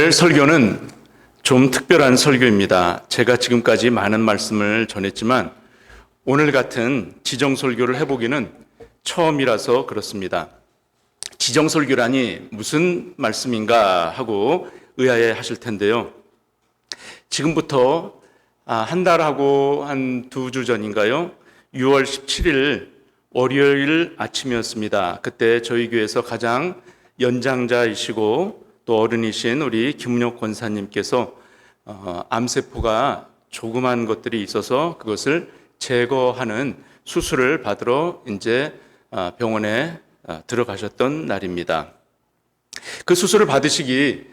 오늘 설교는 좀 특별한 설교입니다. 제가 지금까지 많은 말씀을 전했지만 오늘 같은 지정설교를 해보기는 처음이라서 그렇습니다. 지정설교라니 무슨 말씀인가 하고 의아해 하실 텐데요. 지금부터 한 달하고 한 2주 전인가요? 6월 17일 월요일 아침이었습니다. 그때 저희 교회에서 가장 연장자이시고 또 어른이신 우리 김은혁 권사님께서 암세포가 조그만 것들이 있어서 그것을 제거하는 수술을 받으러 이제 병원에 들어가셨던 날입니다. 그 수술을 받으시기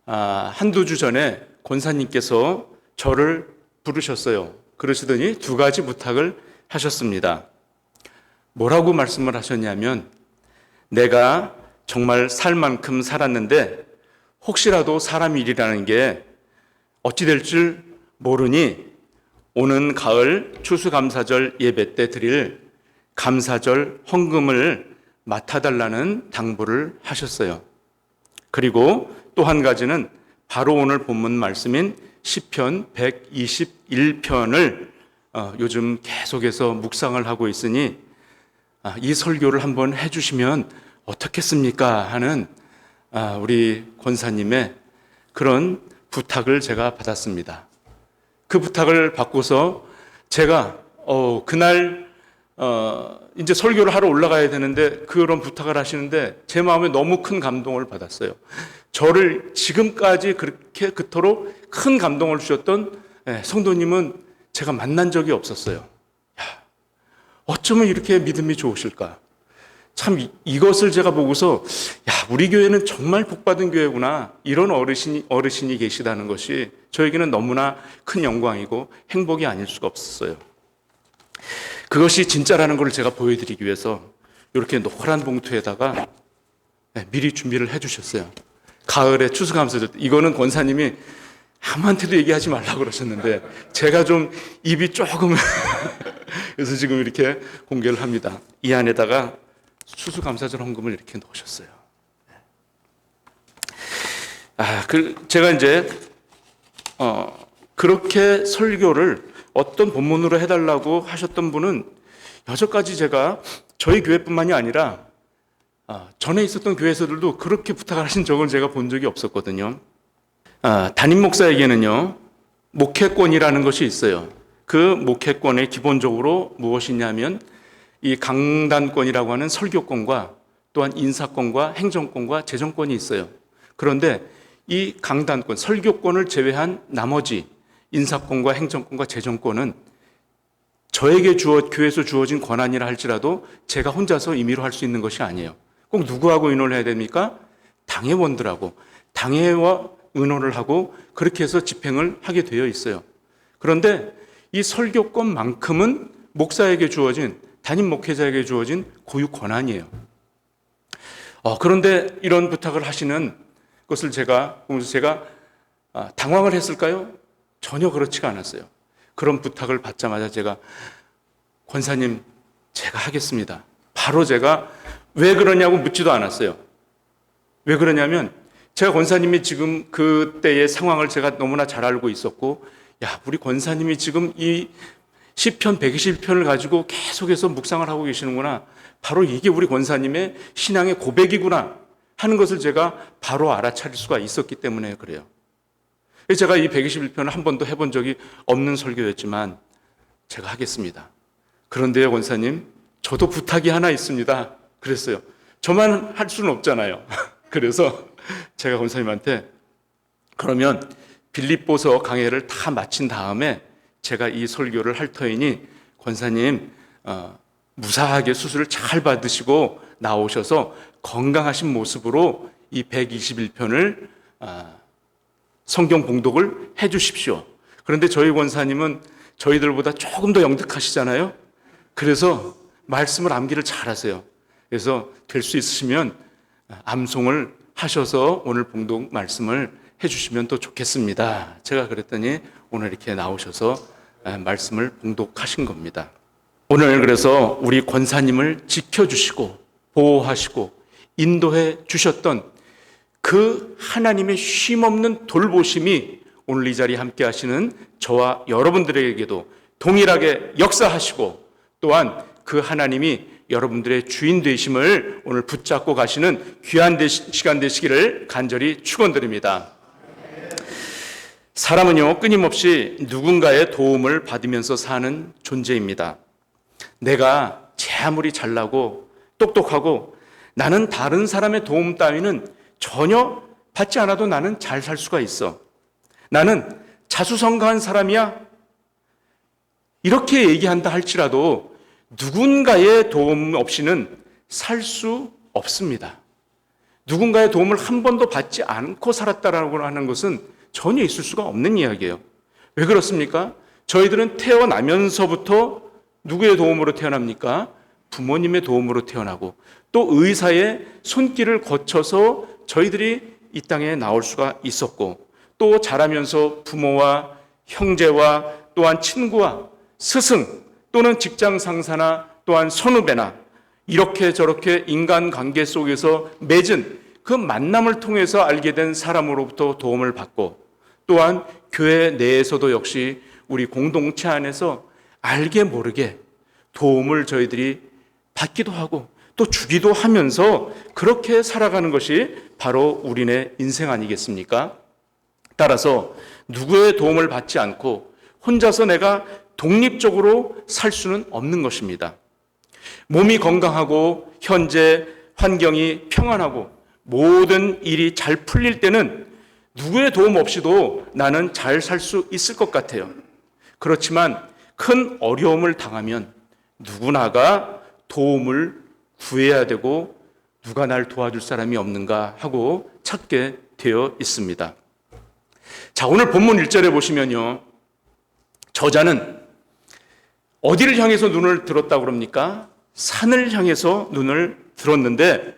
한두 주 전에 권사님께서 저를 부르셨어요. 그러시더니 2가지 부탁을 하셨습니다. 뭐라고 말씀을 하셨냐면, 내가 정말 살 만큼 살았는데 혹시라도 사람 일이라는 게 어찌 될 줄 모르니 오는 가을 추수감사절 예배 때 드릴 감사절 헌금을 맡아달라는 당부를 하셨어요. 그리고 또 한 가지는 바로 오늘 본문 말씀인 시편 121편을 요즘 계속해서 묵상을 하고 있으니 이 설교를 한번 해주시면 어떻겠습니까? 하는 우리 권사님의 그런 부탁을 제가 받았습니다. 그 부탁을 받고서 제가 그날 이제 설교를 하러 올라가야 되는데 그런 부탁을 하시는데 제 마음에 너무 큰 감동을 받았어요. 저를 지금까지 그렇게 그토록 큰 감동을 주셨던 성도님은 제가 만난 적이 없었어요. 어쩌면 이렇게 믿음이 좋으실까? 참 이것을 제가 보고서 우리 교회는 정말 복받은 교회구나, 이런 어르신이 계시다는 것이 저에게는 너무나 큰 영광이고 행복이 아닐 수가 없었어요. 그것이 진짜라는 걸 제가 보여드리기 위해서 이렇게 노란 봉투에다가 미리 준비를 해주셨어요. 가을에 추수감사절 때. 이거는 권사님이 아무한테도 얘기하지 말라고 그러셨는데 제가 좀 입이 조금 그래서 지금 이렇게 공개를 합니다. 이 안에다가 추수감사절 헌금을 이렇게 넣으셨어요. 제가 이제 그렇게 설교를 어떤 본문으로 해달라고 하셨던 분은 여태까지 제가 저희 교회뿐만이 아니라 전에 있었던 교회에서들도 그렇게 부탁을 하신 적을 제가 본 적이 없었거든요. 담임 목사에게는요, 목회권이라는 것이 있어요. 그 목회권의 기본적으로 무엇이냐면 이 강단권이라고 하는 설교권과 또한 인사권과 행정권과 재정권이 있어요. 그런데 이 강단권, 설교권을 제외한 나머지 인사권과 행정권과 재정권은 저에게 교회에서 주어진 권한이라 할지라도 제가 혼자서 임의로 할 수 있는 것이 아니에요. 꼭 누구하고 의논을 해야 됩니까? 당회원들하고, 당회와 의논을 하고 그렇게 해서 집행을 하게 되어 있어요. 그런데 이 설교권만큼은 목사에게 주어진, 담임 목회자에게 주어진 고유 권한이에요. 그런데 이런 부탁을 하시는 것을 제가 보면서 제가 당황을 했을까요? 전혀 그렇지가 않았어요. 그런 부탁을 받자마자 제가 권사님, 제가 하겠습니다. 바로 제가 왜 그러냐고 묻지도 않았어요. 왜 그러냐면 제가 권사님이 지금 그때의 상황을 제가 너무나 잘 알고 있었고, 우리 권사님이 지금 이 시편 121편을 가지고 계속해서 묵상을 하고 계시는구나, 바로 이게 우리 권사님의 신앙의 고백이구나 하는 것을 제가 바로 알아차릴 수가 있었기 때문에 그래요. 제가 이 121편을 한 번도 해본 적이 없는 설교였지만 제가 하겠습니다. 그런데요, 권사님, 저도 부탁이 하나 있습니다. 그랬어요. 저만 할 수는 없잖아요. 그래서 제가 권사님한테 그러면 빌립보서 강해를 다 마친 다음에 제가 이 설교를 할 터이니 권사님 무사하게 수술을 잘 받으시고 나오셔서 건강하신 모습으로 이 121편을 성경 봉독을 해 주십시오. 그런데 저희 권사님은 저희들보다 조금 더 영특하시잖아요. 그래서 말씀을 암기를 잘하세요. 그래서 될 수 있으시면 암송을 하셔서 오늘 봉독 말씀을 해주시면 또 좋겠습니다. 제가 그랬더니 오늘 이렇게 나오셔서 말씀을 봉독하신 겁니다. 오늘 그래서 우리 권사님을 지켜주시고 보호하시고 인도해 주셨던 그 하나님의 쉼없는 돌보심이 오늘 이 자리에 함께 하시는 저와 여러분들에게도 동일하게 역사하시고 또한 그 하나님이 여러분들의 주인 되심을 오늘 붙잡고 가시는 귀한 시간 되시기를 간절히 축원드립니다. 사람은요, 끊임없이 누군가의 도움을 받으면서 사는 존재입니다. 내가 제 아무리 잘나고 똑똑하고 나는 다른 사람의 도움 따위는 전혀 받지 않아도 나는 잘 살 수가 있어. 나는 자수성가한 사람이야. 이렇게 얘기한다 할지라도 누군가의 도움 없이는 살 수 없습니다. 누군가의 도움을 한 번도 받지 않고 살았다라고 하는 것은 전혀 있을 수가 없는 이야기예요. 왜 그렇습니까? 저희들은 태어나면서부터 누구의 도움으로 태어납니까? 부모님의 도움으로 태어나고 또 의사의 손길을 거쳐서 저희들이 이 땅에 나올 수가 있었고 또 자라면서 부모와 형제와 또한 친구와 스승 또는 직장 상사나 또한 선후배나 이렇게 저렇게 인간관계 속에서 맺은 그 만남을 통해서 알게 된 사람으로부터 도움을 받고 또한 교회 내에서도 역시 우리 공동체 안에서 알게 모르게 도움을 저희들이 받기도 하고 또 주기도 하면서 그렇게 살아가는 것이 바로 우리네 인생 아니겠습니까? 따라서 누구의 도움을 받지 않고 혼자서 내가 독립적으로 살 수는 없는 것입니다. 몸이 건강하고 현재 환경이 평안하고 모든 일이 잘 풀릴 때는 누구의 도움 없이도 나는 잘 살 수 있을 것 같아요. 그렇지만 큰 어려움을 당하면 누구나가 도움을 구해야 되고 누가 날 도와줄 사람이 없는가 하고 찾게 되어 있습니다. 자, 오늘 본문 1절에 보시면요. 저자는 어디를 향해서 눈을 들었다고 그럽니까? 산을 향해서 눈을 들었는데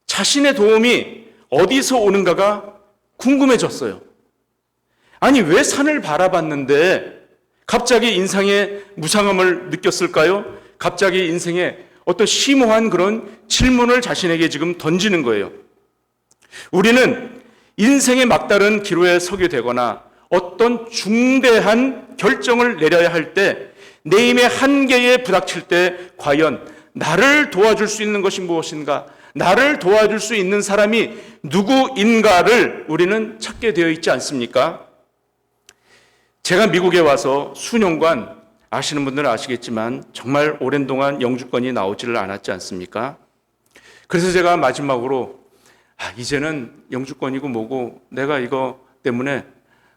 자신의 도움이 어디서 오는가가 궁금해졌어요. 아니, 왜 산을 바라봤는데 갑자기 인생의 무상함을 느꼈을까요? 갑자기 인생에 어떤 심오한 그런 질문을 자신에게 지금 던지는 거예요. 우리는 인생의 막다른 기로에 서게 되거나 어떤 중대한 결정을 내려야 할 때 내 힘의 한계에 부닥칠 때 과연 나를 도와줄 수 있는 것이 무엇인가? 나를 도와줄 수 있는 사람이 누구인가를 우리는 찾게 되어 있지 않습니까? 제가 미국에 와서 수년간 아시는 분들은 아시겠지만 정말 오랜 동안 영주권이 나오지를 않았지 않습니까? 그래서 제가 마지막으로 이제는 영주권이고 뭐고 내가 이거 때문에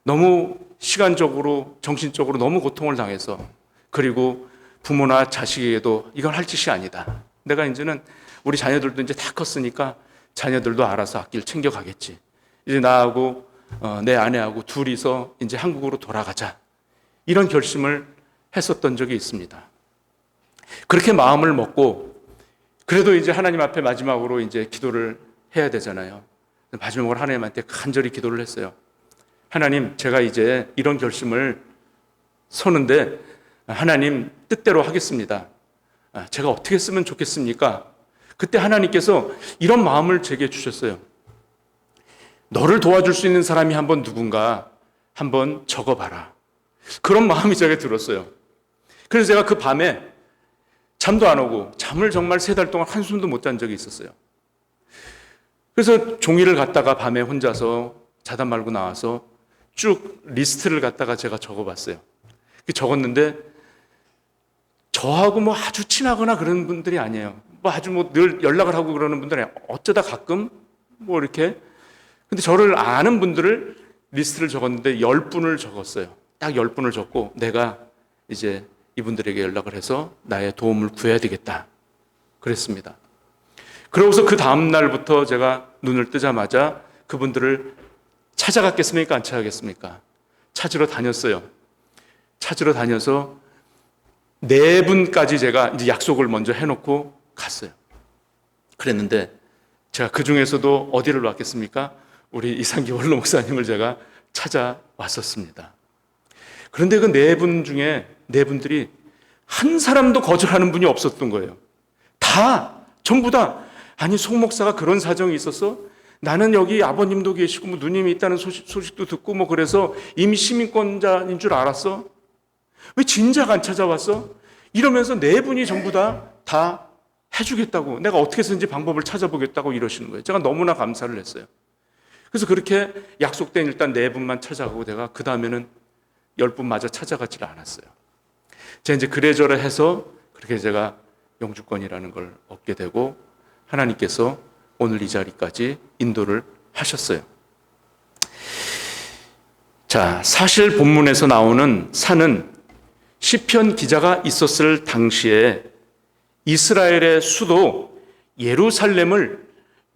너무 시간적으로 정신적으로 너무 고통을 당해서 그리고 부모나 자식에게도 이건 할 짓이 아니다. 내가 이제는 우리 자녀들도 이제 다 컸으니까 자녀들도 알아서 앞길 챙겨가겠지. 이제 나하고 내 아내하고 둘이서 이제 한국으로 돌아가자. 이런 결심을 했었던 적이 있습니다. 그렇게 마음을 먹고 그래도 이제 하나님 앞에 마지막으로 이제 기도를 해야 되잖아요. 마지막으로 하나님한테 간절히 기도를 했어요. 하나님, 제가 이제 이런 결심을 서는데 하나님 뜻대로 하겠습니다. 제가 어떻게 했으면 좋겠습니까? 그때 하나님께서 이런 마음을 제게 주셨어요. 너를 도와줄 수 있는 사람이 한번 누군가 한번 적어봐라. 그런 마음이 제게 들었어요. 그래서 제가 그 밤에 잠도 안 오고 잠을 정말 3달 동안 한숨도 못 잔 적이 있었어요. 그래서 종이를 갖다가 밤에 혼자서 자다 말고 나와서 쭉 리스트를 갖다가 제가 적어봤어요. 적었는데 저하고 뭐 아주 친하거나 그런 분들이 아니에요. 뭐 아주 뭐 늘 연락을 하고 그러는 분들이 아니에요. 어쩌다 가끔 뭐 이렇게. 근데 저를 아는 분들을 리스트를 적었는데 10분을 적었어요. 딱 10분을 적고 내가 이제 이분들에게 연락을 해서 나의 도움을 구해야 되겠다. 그랬습니다. 그러고서 그 다음 날부터 제가 눈을 뜨자마자 그분들을 찾아갔겠습니까? 안 찾아갔겠습니까? 찾으러 다녔어요. 찾으러 다녀서 4분까지 제가 이제 약속을 먼저 해놓고 갔어요. 그랬는데 제가 그 중에서도 어디를 왔겠습니까? 우리 이상기 원로 목사님을 제가 찾아왔었습니다. 그런데 그 4분 중에 4분들이 한 사람도 거절하는 분이 없었던 거예요. 다 전부 다 아니 송 목사가 그런 사정이 있어서 나는 여기 아버님도 계시고 뭐 누님이 있다는 소식도 듣고 뭐 그래서 이미 시민권자인 줄 알았어? 왜 진작 안 찾아왔어? 이러면서 네 분이 전부 다 해주겠다고, 내가 어떻게 해서든지 방법을 찾아보겠다고 이러시는 거예요. 제가 너무나 감사를 했어요. 그래서 그렇게 약속된 일단 네 분만 찾아가고 내가 그 다음에는 10분마저 찾아가지를 않았어요. 제가 이제 그래저래 해서 그렇게 제가 영주권이라는 걸 얻게 되고 하나님께서 오늘 이 자리까지 인도를 하셨어요. 자, 사실 본문에서 나오는 산은 시편 기자가 있었을 당시에 이스라엘의 수도 예루살렘을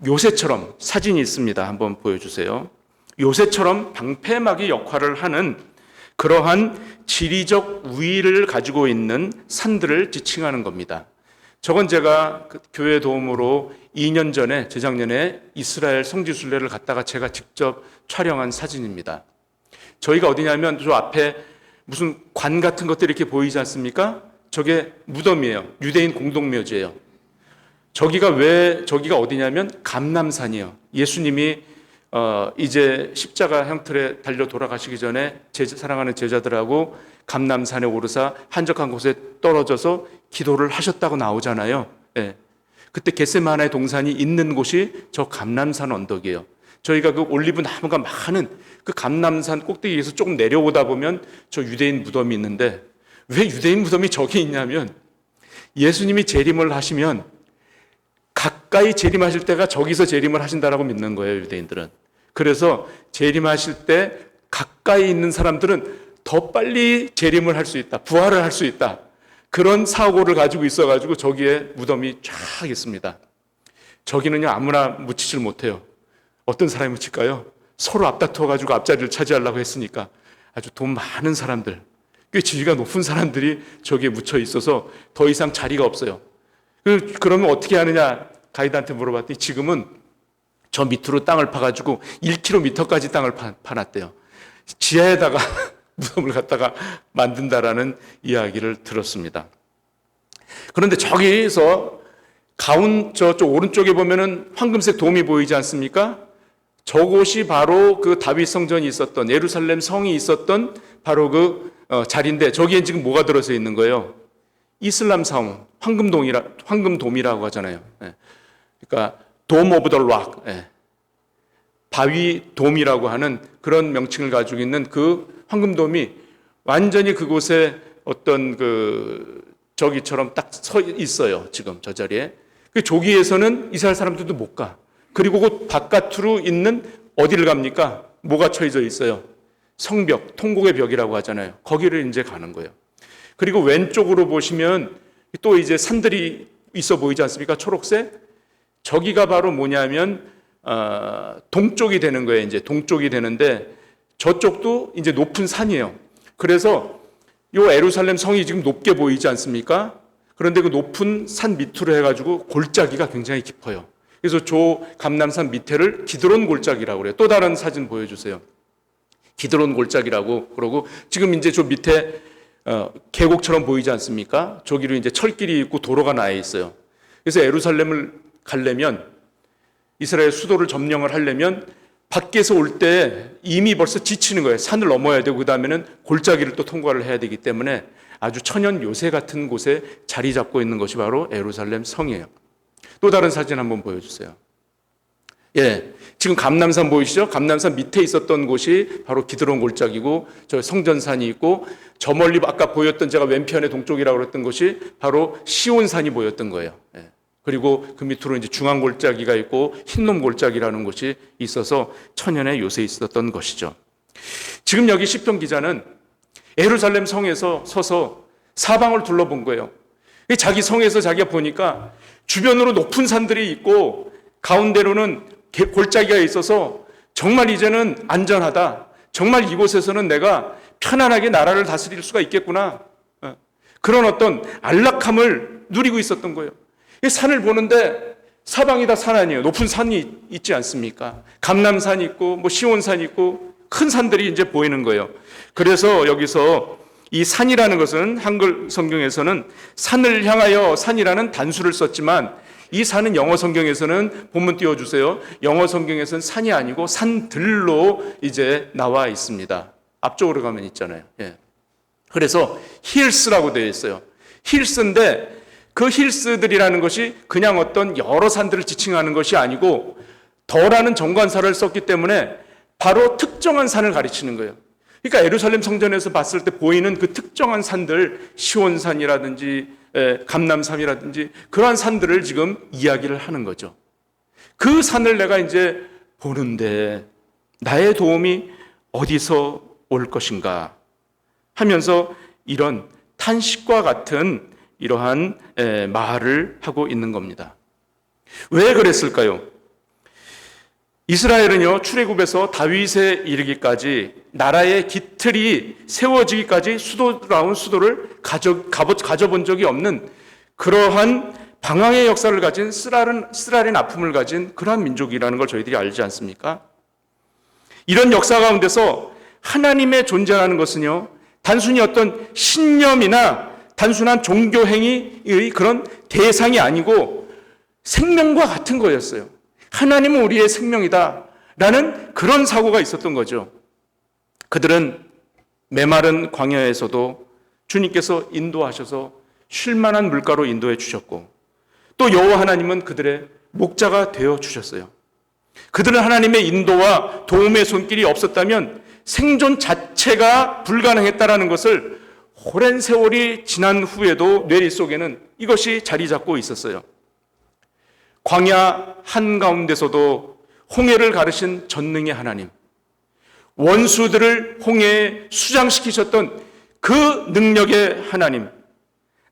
요새처럼, 사진이 있습니다. 한번 보여주세요. 요새처럼 방패막이 역할을 하는 그러한 지리적 우위를 가지고 있는 산들을 지칭하는 겁니다. 저건 제가 그 교회 도움으로 2년 전에, 재작년에 이스라엘 성지순례를 갔다가 제가 직접 촬영한 사진입니다. 저희가 어디냐면 저 앞에 무슨 관 같은 것들이 이렇게 보이지 않습니까? 저게 무덤이에요. 유대인 공동묘지예요. 저기가 어디냐면 감람산이에요. 예수님이 이제 십자가 형틀에 달려 돌아가시기 전에 사랑하는 제자들하고 감람산에 오르사 한적한 곳에 떨어져서 기도를 하셨다고 나오잖아요. 예. 그때 겟세마네 동산이 있는 곳이 저 감람산 언덕이에요. 저희가 그 올리브 나무가 많은 그 감람산 꼭대기에서 조금 내려오다 보면 저 유대인 무덤이 있는데, 왜 유대인 무덤이 저기 있냐면 예수님이 재림을 하시면 가까이 재림하실 때가 저기서 재림을 하신다라고 믿는 거예요, 유대인들은. 그래서 재림하실 때 가까이 있는 사람들은 더 빨리 재림을 할 수 있다, 부활을 할 수 있다, 그런 사고를 가지고 있어가지고 저기에 무덤이 쫙 있습니다. 저기는요 아무나 묻히질 못해요. 어떤 사람이 묻힐까요? 서로 앞다투어가지고 앞자리를 차지하려고 했으니까 아주 돈 많은 사람들, 꽤 지위가 높은 사람들이 저기에 묻혀 있어서 더 이상 자리가 없어요. 그러면 어떻게 하느냐, 가이드한테 물어봤더니 지금은 저 밑으로 땅을 파가지고 1km까지 땅을 파놨대요. 지하에다가 무덤을 갖다가 만든다라는 이야기를 들었습니다. 그런데 저기서 저쪽 오른쪽에 보면은 황금색 돔이 보이지 않습니까? 저곳이 바로 그 다윗 성전이 있었던, 예루살렘 성이 있었던 바로 그 자리인데, 저기에 지금 뭐가 들어서 있는 거예요? 이슬람 성, 황금돔이라고 하잖아요. 그러니까 돔 오브 더 락, 바위 돔이라고 하는 그런 명칭을 가지고 있는 그 황금돔이 완전히 그곳에 어떤 저기처럼 딱 서 있어요. 지금 저 자리에. 저기에서는 이스라엘 사람들도 못 가. 그리고 그 바깥으로 있는 어디를 갑니까? 뭐가 쳐져 있어요? 성벽, 통곡의 벽이라고 하잖아요. 거기를 이제 가는 거예요. 그리고 왼쪽으로 보시면 또 이제 산들이 있어 보이지 않습니까? 초록색. 저기가 바로 뭐냐면 동쪽이 되는 거예요. 이제 동쪽이 되는데 저쪽도 이제 높은 산이에요. 그래서 요 예루살렘 성이 지금 높게 보이지 않습니까? 그런데 그 높은 산 밑으로 해가지고 골짜기가 굉장히 깊어요. 그래서 저 감람산 밑에를 기드론 골짜기라고 그래요. 또 다른 사진 보여주세요. 기드론 골짜기라고 그러고, 지금 이제 저 밑에 계곡처럼 보이지 않습니까? 저기로 이제 철길이 있고 도로가 나 있어요. 그래서 예루살렘을 가려면, 이스라엘 수도를 점령을 하려면 밖에서 올 때 이미 벌써 지치는 거예요. 산을 넘어야 되고 그 다음에는 골짜기를 또 통과를 해야 되기 때문에 아주 천연 요새 같은 곳에 자리 잡고 있는 것이 바로 예루살렘 성이에요. 또 다른 사진 한번 보여주세요. 예, 지금 감람산 보이시죠? 감람산 밑에 있었던 곳이 바로 기드론 골짜기고, 저 성전산이 있고, 저 멀리 아까 보였던, 제가 왼편에 동쪽이라고 그랬던 곳이 바로 시온산이 보였던 거예요. 예. 그리고 그 밑으로 이제 중앙 골짜기가 있고 흰놈 골짜기라는 곳이 있어서 천연의 요새 있었던 것이죠. 지금 여기 시편 기자는 예루살렘 성에서 서서 사방을 둘러본 거예요. 자기 성에서 자기가 보니까 주변으로 높은 산들이 있고 가운데로는 골짜기가 있어서 정말 이제는 안전하다. 정말 이곳에서는 내가 편안하게 나라를 다스릴 수가 있겠구나. 그런 어떤 안락함을 누리고 있었던 거예요. 산을 보는데 사방이 다 산 아니에요. 높은 산이 있지 않습니까? 감람산이 있고 뭐 시온산이 있고 큰 산들이 이제 보이는 거예요. 그래서 여기서 이 산이라는 것은 한글 성경에서는 산을 향하여 산이라는 단수를 썼지만 이 산은 영어 성경에서는 본문 띄워주세요. 영어 성경에서는 산이 아니고 산들로 이제 나와 있습니다. 앞쪽으로 가면 있잖아요. 예. 그래서 힐스라고 되어 있어요. 힐스인데 그 힐스들이라는 것이 그냥 어떤 여러 산들을 지칭하는 것이 아니고 더라는 정관사를 썼기 때문에 바로 특정한 산을 가리치는 거예요. 그러니까 예루살렘 성전에서 봤을 때 보이는 그 특정한 산들, 시온산이라든지 감람산이라든지 그러한 산들을 지금 이야기를 하는 거죠. 그 산을 내가 이제 보는데 나의 도움이 어디서 올 것인가 하면서 이런 탄식과 같은 이러한 말을 하고 있는 겁니다. 왜 그랬을까요? 이스라엘은요, 출애굽에서 다윗에 이르기까지 나라의 기틀이 세워지기까지 수도라운 수도를 가져본 적이 없는 그러한 방황의 역사를 가진 쓰라린 아픔을 가진 그러한 민족이라는 걸 저희들이 알지 않습니까? 이런 역사 가운데서 하나님의 존재라는 것은요, 단순히 어떤 신념이나 단순한 종교 행위의 그런 대상이 아니고 생명과 같은 거였어요. 하나님은 우리의 생명이다 라는 그런 사고가 있었던 거죠. 그들은 메마른 광야에서도 주님께서 인도하셔서 쉴만한 물가로 인도해 주셨고 또 여호와 하나님은 그들의 목자가 되어 주셨어요. 그들은 하나님의 인도와 도움의 손길이 없었다면 생존 자체가 불가능했다라는 것을 오랜 세월이 지난 후에도 뇌리 속에는 이것이 자리 잡고 있었어요. 광야 한가운데서도 홍해를 가르신 전능의 하나님, 원수들을 홍해에 수장시키셨던 그 능력의 하나님,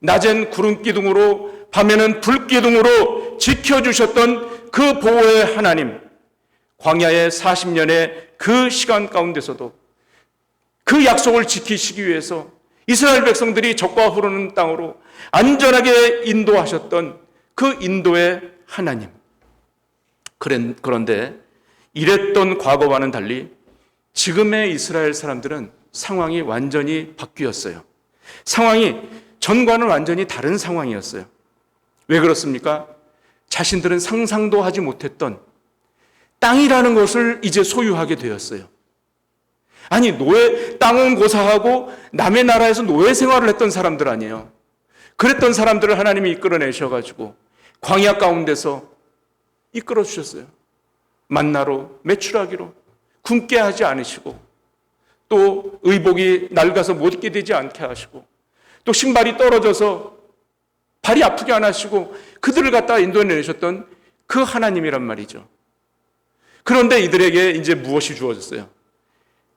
낮엔 구름기둥으로 밤에는 불기둥으로 지켜주셨던 그 보호의 하나님, 광야의 40년의 그 시간 가운데서도 그 약속을 지키시기 위해서 이스라엘 백성들이 적과 흐르는 땅으로 안전하게 인도하셨던 그 인도의 하나님. 그런데 이랬던 과거와는 달리 지금의 이스라엘 사람들은 상황이 완전히 바뀌었어요. 상황이 전과는 완전히 다른 상황이었어요. 왜 그렇습니까? 자신들은 상상도 하지 못했던 땅이라는 것을 이제 소유하게 되었어요. 아니, 땅은 고사하고 남의 나라에서 노예 생활을 했던 사람들 아니에요. 그랬던 사람들을 하나님이 이끌어내셔가지고 광야 가운데서 이끌어 주셨어요. 만나로 메추라기로 굶게 하지 않으시고 또 의복이 낡아서 못 입게 되지 않게 하시고 또 신발이 떨어져서 발이 아프게 안 하시고 그들을 갖다 인도해내셨던 그 하나님이란 말이죠. 그런데 이들에게 이제 무엇이 주어졌어요?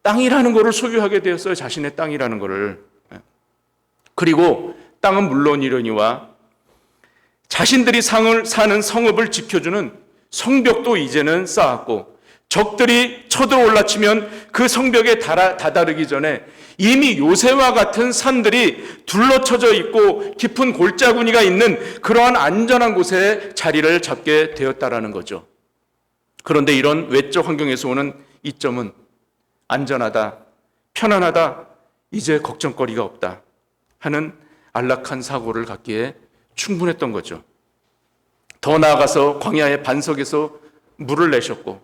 땅이라는 것을 소유하게 되었어요. 자신의 땅이라는 것을. 그리고 땅은 물론이려니와 자신들이 사는 성읍을 지켜주는 성벽도 이제는 쌓았고 적들이 쳐들어 올라치면 그 성벽에 다다르기 전에 이미 요새와 같은 산들이 둘러쳐져 있고 깊은 골짜구니가 있는 그러한 안전한 곳에 자리를 잡게 되었다라는 거죠. 그런데 이런 외적 환경에서 오는 이점은 안전하다, 편안하다, 이제 걱정거리가 없다 하는 안락한 사고를 갖기에 충분했던 거죠. 더 나아가서 광야의 반석에서 물을 내셨고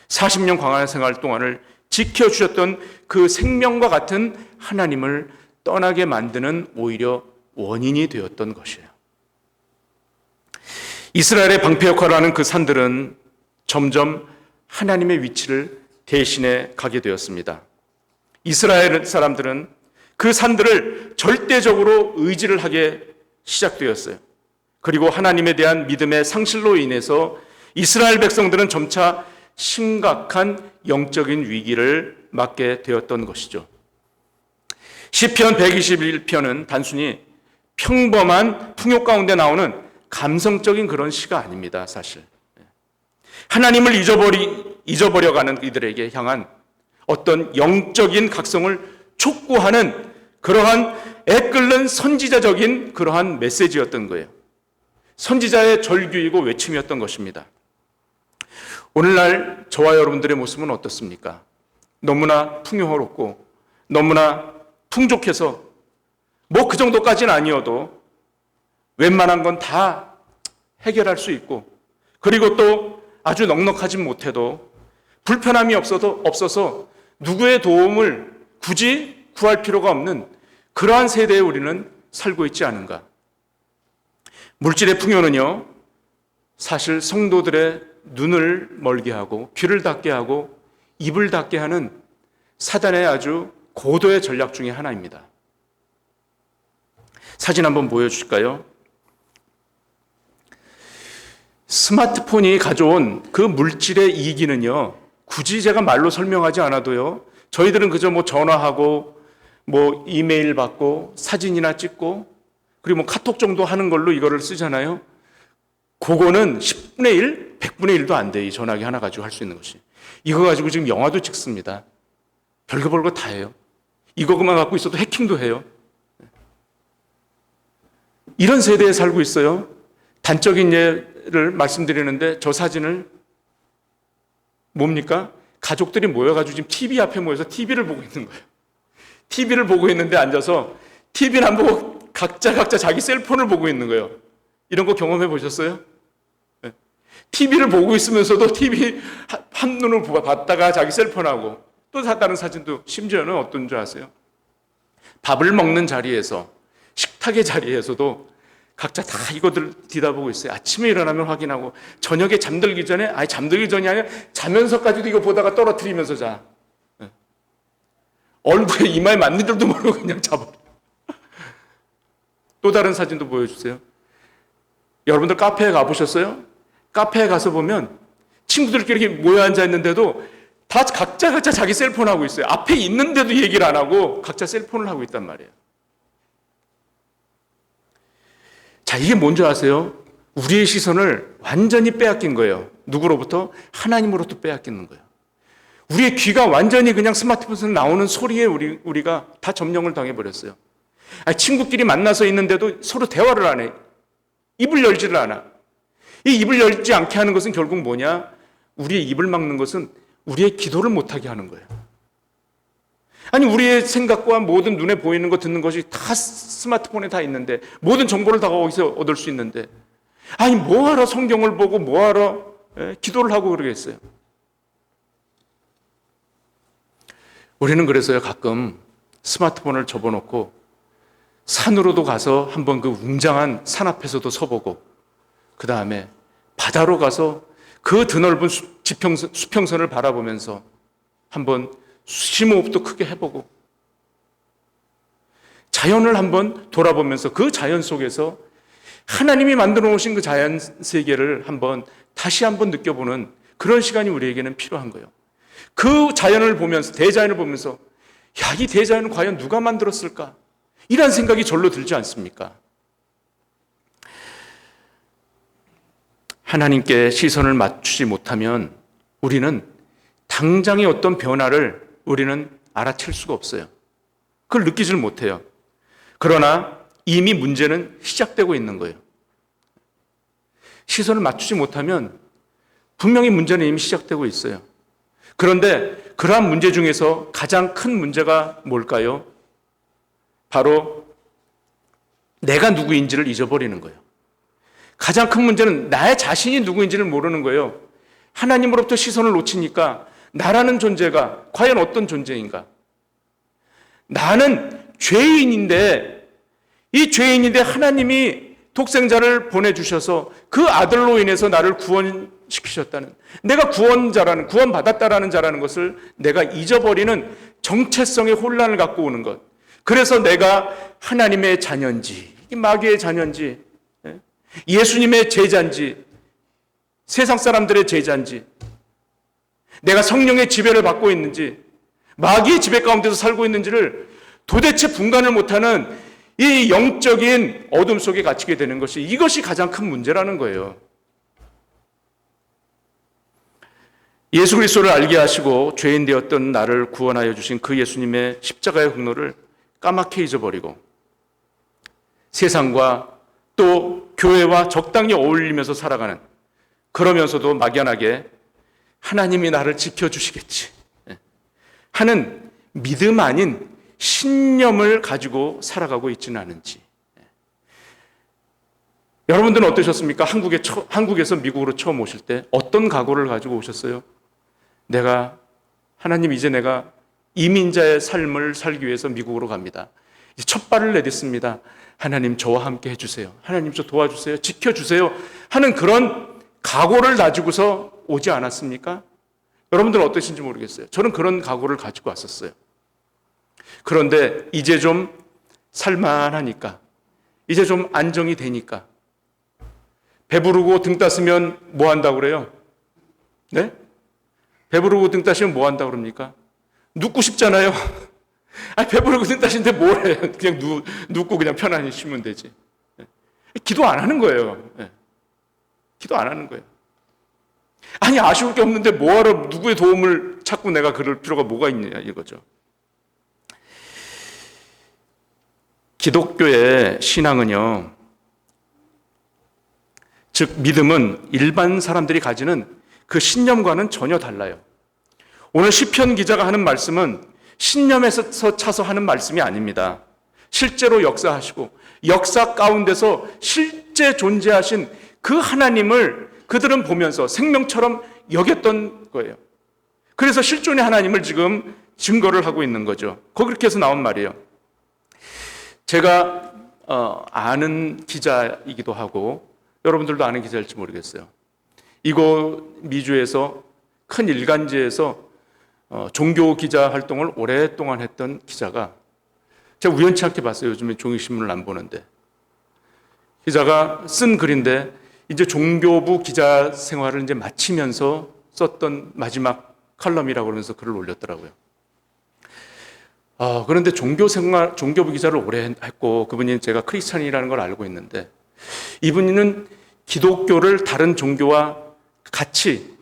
40년 광야 생활 동안을 지켜주셨던 그 생명과 같은 하나님을 떠나게 만드는 오히려 원인이 되었던 것이에요. 이스라엘의 방패 역할을 하는 그 산들은 점점 하나님의 위치를 대신해 가게 되었습니다. 이스라엘 사람들은 그 산들을 절대적으로 의지를 하게 시작되었어요. 그리고 하나님에 대한 믿음의 상실로 인해서 이스라엘 백성들은 점차 심각한 영적인 위기를 맞게 되었던 것이죠. 시편 121편은 단순히 평범한 풍요 가운데 나오는 감성적인 그런 시가 아닙니다, 사실. 하나님을 잊어버려가는 이들에게 향한 어떤 영적인 각성을 촉구하는 그러한 애끓는 선지자적인 그러한 메시지였던 거예요. 선지자의 절규이고 외침이었던 것입니다. 오늘날 저와 여러분들의 모습은 어떻습니까? 너무나 풍요롭고 너무나 풍족해서 뭐 그 정도까지는 아니어도 웬만한 건 다 해결할 수 있고, 그리고 또 아주 넉넉하진 못해도 불편함이 없어서 누구의 도움을 굳이 구할 필요가 없는 그러한 세대에 우리는 살고 있지 않은가. 물질의 풍요는요, 사실 성도들의 눈을 멀게 하고 귀를 닫게 하고 입을 닫게 하는 사단의 아주 고도의 전략 중에 하나입니다. 사진 한번 보여주실까요? 스마트폰이 가져온 그 물질의 이기는요, 굳이 제가 말로 설명하지 않아도요, 저희들은 그저 뭐 전화하고 뭐 이메일 받고 사진이나 찍고 그리고 뭐 카톡 정도 하는 걸로 이거를 쓰잖아요. 그거는 10분의 1, 100분의 1도 안 돼. 이 전화기 하나 가지고 할 수 있는 것이. 이거 가지고 지금 영화도 찍습니다. 별거 다 해요. 이거만 갖고 있어도 해킹도 해요. 이런 세대에 살고 있어요. 단적인 예를 말씀드리는데, 저 사진을 뭡니까? 가족들이 모여가지고 지금 TV 앞에 모여서 TV를 보고 있는 거예요. TV를 보고 있는데 앉아서 TV는 안 보고 각자 자기 셀폰을 보고 있는 거예요. 이런 거 경험해 보셨어요? TV를 보고 있으면서도 TV 한 눈을 봤다가 자기 셀폰하고, 또 다른 사진도 심지어는 어떤 줄 아세요? 밥을 먹는 자리에서, 식탁의 자리에서도 각자 다 이거들 뒤다보고 있어요. 아침에 일어나면 확인하고, 저녁에 잠들기 전에, 아니 잠들기 전이 아니라 자면서까지도 이거 보다가 떨어뜨리면서 자. 얼굴에 이마에 맞는 줄도 모르고 그냥 자버려. 또 다른 사진도 보여주세요. 여러분들 카페에 가보셨어요? 카페에 가서 보면 친구들끼리 이렇게 모여 앉아 있는데도 다 각자 자기 셀폰 하고 있어요. 앞에 있는데도 얘기를 안 하고 각자 셀폰을 하고 있단 말이에요. 자, 이게 뭔지 아세요? 우리의 시선을 완전히 빼앗긴 거예요. 누구로부터? 하나님으로부터 빼앗기는 거예요. 우리의 귀가 완전히 그냥 스마트폰에서 나오는 소리에 우리가 다 점령을 당해버렸어요. 아니, 친구끼리 만나서 있는데도 서로 대화를 안 해. 입을 열지를 않아. 이 입을 열지 않게 하는 것은 결국 뭐냐? 우리의 입을 막는 것은 우리의 기도를 못하게 하는 거예요. 아니, 우리의 생각과 모든 눈에 보이는 것, 듣는 것이 다 스마트폰에 다 있는데, 모든 정보를 다 거기서 얻을 수 있는데, 아니, 뭐하러 성경을 보고 뭐하러 기도를 하고 그러겠어요? 우리는 그래서요, 가끔 스마트폰을 접어놓고 산으로도 가서 한번 그 웅장한 산 앞에서도 서보고, 그 다음에 바다로 가서 그 드넓은 수평선을 바라보면서 한번 심호흡도 크게 해보고, 자연을 한번 돌아보면서 그 자연 속에서 하나님이 만들어 놓으신 그 자연 세계를 다시 한번 느껴보는 그런 시간이 우리에게는 필요한 거예요. 그 자연을 보면서, 대자연을 보면서, 야, 이 대자연은 과연 누가 만들었을까? 이런 생각이 절로 들지 않습니까? 하나님께 시선을 맞추지 못하면 우리는 당장의 어떤 변화를 우리는 알아챌 수가 없어요. 그걸 느끼질 못해요. 그러나 이미 문제는 시작되고 있는 거예요. 시선을 맞추지 못하면 분명히 문제는 이미 시작되고 있어요. 그런데 그러한 문제 중에서 가장 큰 문제가 뭘까요? 바로 내가 누구인지를 잊어버리는 거예요. 가장 큰 문제는 나의 자신이 누구인지를 모르는 거예요. 하나님으로부터 시선을 놓치니까 나라는 존재가 과연 어떤 존재인가? 나는 죄인인데, 이 죄인인데 하나님이 독생자를 보내주셔서 그 아들로 인해서 나를 구원시키셨다는, 내가 구원받았다라는 자라는 것을 내가 잊어버리는 정체성의 혼란을 갖고 오는 것. 그래서 내가 하나님의 자녀인지, 마귀의 자녀인지, 예수님의 제자인지, 세상 사람들의 제자인지, 내가 성령의 지배를 받고 있는지, 마귀의 지배 가운데서 살고 있는지를 도대체 분간을 못하는 이 영적인 어둠 속에 갇히게 되는 것이, 이것이 가장 큰 문제라는 거예요. 예수 그리스도를 알게 하시고 죄인 되었던 나를 구원하여 주신 그 예수님의 십자가의 공로를 까맣게 잊어버리고 세상과 또 교회와 적당히 어울리면서 살아가는, 그러면서도 막연하게 하나님이 나를 지켜주시겠지 하는 믿음 아닌 신념을 가지고 살아가고 있지는 않은지. 여러분들은 어떠셨습니까? 한국에서 미국으로 처음 오실 때 어떤 각오를 가지고 오셨어요? 하나님, 이제 내가 이민자의 삶을 살기 위해서 미국으로 갑니다. 이제 첫 발을 내딛습니다. 하나님, 저와 함께 해주세요. 하나님, 저 도와주세요. 지켜주세요. 하는 그런 각오를 가지고서 오지 않았습니까? 여러분들은 어떠신지 모르겠어요. 저는 그런 각오를 가지고 왔었어요. 그런데 이제 좀 살만하니까, 이제 좀 안정이 되니까, 배부르고 등 따스면 뭐 한다고 그래요? 네? 배부르고 등 따시면 뭐 한다고 그럽니까? 눕고 싶잖아요. 배부르고 등 따신데 뭘 해요? 그냥 눕고 그냥 편안히 쉬면 되지. 기도 안 하는 거예요. 기도 안 하는 거예요. 아니, 아쉬울 게 없는데 뭐하러 누구의 도움을 찾고 내가 그럴 필요가 뭐가 있냐 이거죠. 기독교의 신앙은요, 즉 믿음은 일반 사람들이 가지는 그 신념과는 전혀 달라요. 오늘 시편 기자가 하는 말씀은 신념에서 차서 하는 말씀이 아닙니다. 실제로 역사하시고 역사 가운데서 실제 존재하신 그 하나님을 그들은 보면서 생명처럼 여겼던 거예요. 그래서 실존의 하나님을 지금 증거를 하고 있는 거죠. 그렇게 해서 나온 말이에요. 제가 아는 기자이기도 하고 여러분들도 아는 기자일지 모르겠어요. 이곳 미주에서 큰 일간지에서 종교 기자 활동을 오랫동안 했던 기자가, 제가 우연치 않게 봤어요. 요즘에 종이신문을 안 보는데. 기자가 쓴 글인데, 이제 종교부 기자 생활을 이제 마치면서 썼던 마지막 칼럼이라고 그러면서 글을 올렸더라고요. 그런데 종교부 기자를 오래 했고, 그분이 제가 크리스찬이라는 걸 알고 있는데, 이분은 기독교를 다른 종교와 같이,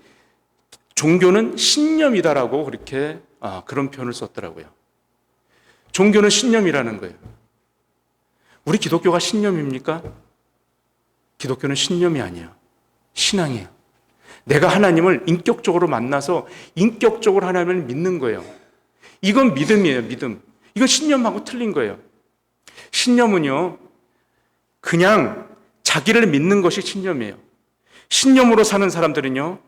종교는 신념이다라고 그렇게 그런 표현을 썼더라고요. 종교는 신념이라는 거예요. 우리 기독교가 신념입니까? 기독교는 신념이 아니에요. 신앙이에요. 내가 하나님을 인격적으로 만나서 인격적으로 하나님을 믿는 거예요. 이건 믿음이에요, 믿음. 이건 신념하고 틀린 거예요. 신념은요, 그냥 자기를 믿는 것이 신념이에요. 신념으로 사는 사람들은요,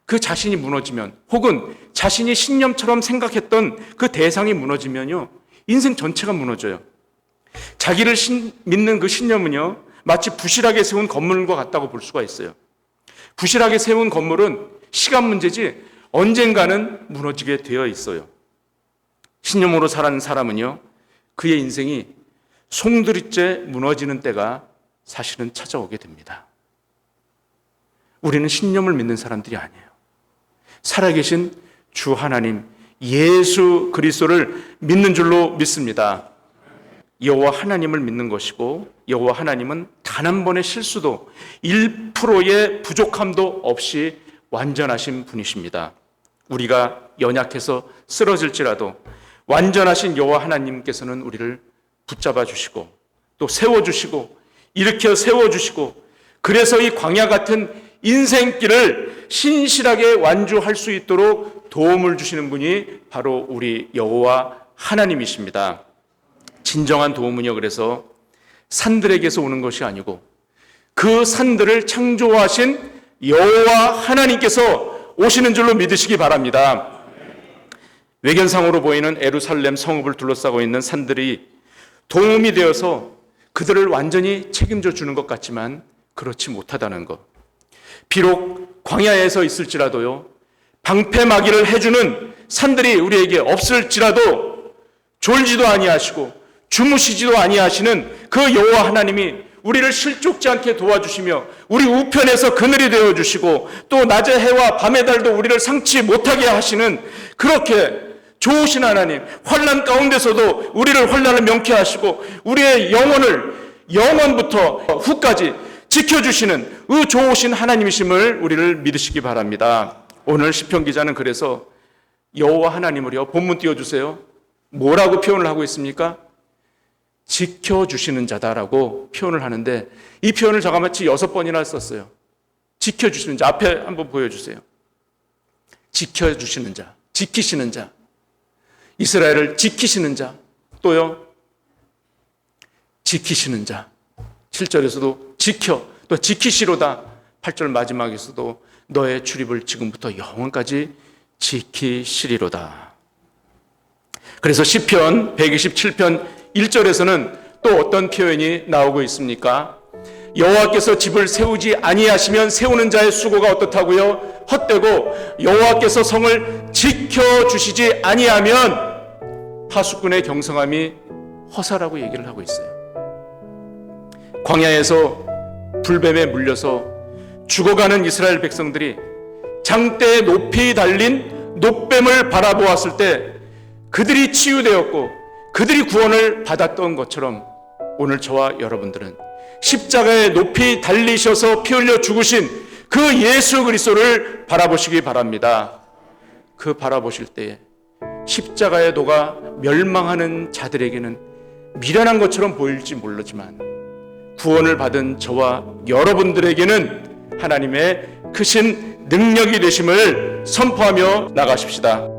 그 자신이 무너지면, 혹은 자신이 신념처럼 생각했던 그 대상이 무너지면요, 인생 전체가 무너져요. 자기를 믿는 그 신념은요, 마치 부실하게 세운 건물과 같다고 볼 수가 있어요. 부실하게 세운 건물은 시간 문제지 언젠가는 무너지게 되어 있어요. 신념으로 살아가는 사람은요, 그의 인생이 송두리째 무너지는 때가 사실은 찾아오게 됩니다. 우리는 신념을 믿는 사람들이 아니에요. 살아계신 주 하나님, 예수 그리스도를 믿는 줄로 믿습니다. 여호와 하나님을 믿는 것이고, 여호와 하나님은 단 한 번의 실수도 1%의 부족함도 없이 완전하신 분이십니다. 우리가 연약해서 쓰러질지라도 완전하신 여호와 하나님께서는 우리를 붙잡아 주시고 또 세워주시고 일으켜 세워주시고, 그래서 이 광야 같은 인생길을 신실하게 완주할 수 있도록 도움을 주시는 분이 바로 우리 여호와 하나님이십니다. 진정한 도움은요, 그래서 산들에게서 오는 것이 아니고 그 산들을 창조하신 여호와 하나님께서 오시는 줄로 믿으시기 바랍니다. 외견상으로 보이는 예루살렘 성읍을 둘러싸고 있는 산들이 도움이 되어서 그들을 완전히 책임져 주는 것 같지만 그렇지 못하다는 것. 비록 광야에서 있을지라도요, 방패막이를 해주는 산들이 우리에게 없을지라도 졸지도 아니하시고 주무시지도 아니하시는 그 여호와 하나님이 우리를 실족지 않게 도와주시며 우리 우편에서 그늘이 되어주시고 또 낮의 해와 밤의 달도 우리를 상치 못하게 하시는, 그렇게 좋으신 하나님, 환난 가운데서도 우리를 환난을 명쾌하시고 우리의 영원부터 후까지 지켜주시는 그 좋으신 하나님이심을 우리를 믿으시기 바랍니다. 오늘 시편 기자는 그래서 여호와 하나님을요, 본문 띄워주세요. 뭐라고 표현을 하고 있습니까? 지켜주시는 자다라고 표현을 하는데, 이 표현을 자가마치 6번이나 썼어요. 지켜주시는 자, 앞에 한번 보여주세요. 지켜주시는 자, 지키시는 자, 이스라엘을 지키시는 자, 또요, 지키시는 자. 7절에서도 지켜, 또 지키시로다. 8절 마지막에서도 너의 출입을 지금부터 영원까지 지키시리로다. 그래서 시편 127편 1절에서는 또 어떤 표현이 나오고 있습니까? 여호와께서 집을 세우지 아니하시면 세우는 자의 수고가 어떻다고요? 헛되고 여호와께서 성을 지켜주시지 아니하면 파수꾼의 경성함이 허사라고 얘기를 하고 있어요. 광야에서 불뱀에 물려서 죽어가는 이스라엘 백성들이 장대에 높이 달린 놋뱀을 바라보았을 때 그들이 치유되었고 그들이 구원을 받았던 것처럼 오늘 저와 여러분들은 십자가에 높이 달리셔서 피 흘려 죽으신 그 예수 그리스도를 바라보시기 바랍니다. 그 바라보실 때에 십자가에 녹아 멸망하는 자들에게는 미련한 것처럼 보일지 모르지만 구원을 받은 저와 여러분들에게는 하나님의 크신 능력이 되심을 선포하며 나가십시다.